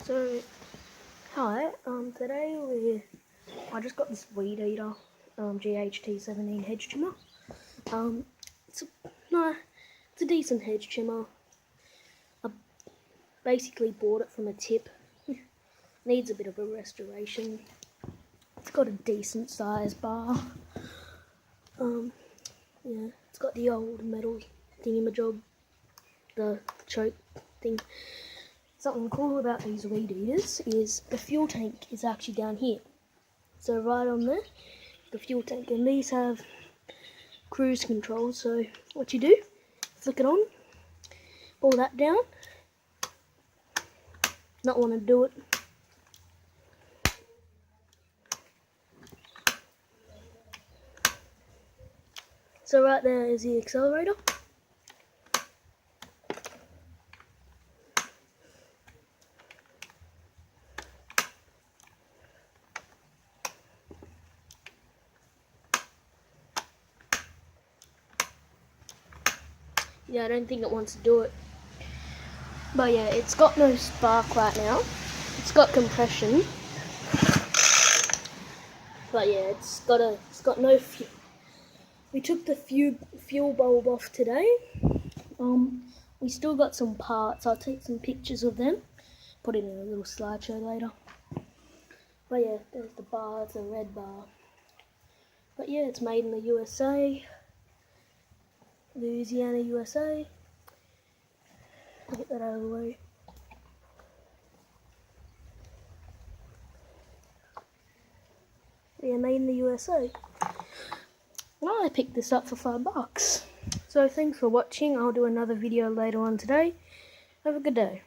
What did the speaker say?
So, hi, today I just got this weed eater, GHT17 hedge trimmer. It's a decent hedge trimmer. I basically bought it from a tip. Needs a bit of a restoration. It's got a decent size bar. Yeah, it's got the old metal thingamajig, the choke thing. Something cool about these weed eaters is the fuel tank is actually down here. So right on there, the fuel tank, and these have cruise control. So what you do, flick it on, pull that down. Not want to do it. So right there is the accelerator. Yeah, I don't think it wants to do it. But yeah, it's got no spark right now. It's got compression. But yeah, it's got no fuel. We took the fuel bulb off today. We still got some parts. I'll take some pictures of them. Put it in a little slideshow later. But yeah, there's the bar. It's a red bar. But yeah, it's made in the USA. Louisiana, USA. I'll get that out of the way. Yeah, made in the USA. Well, I picked this up for $5. So thanks for watching. I'll do another video later on today. Have a good day.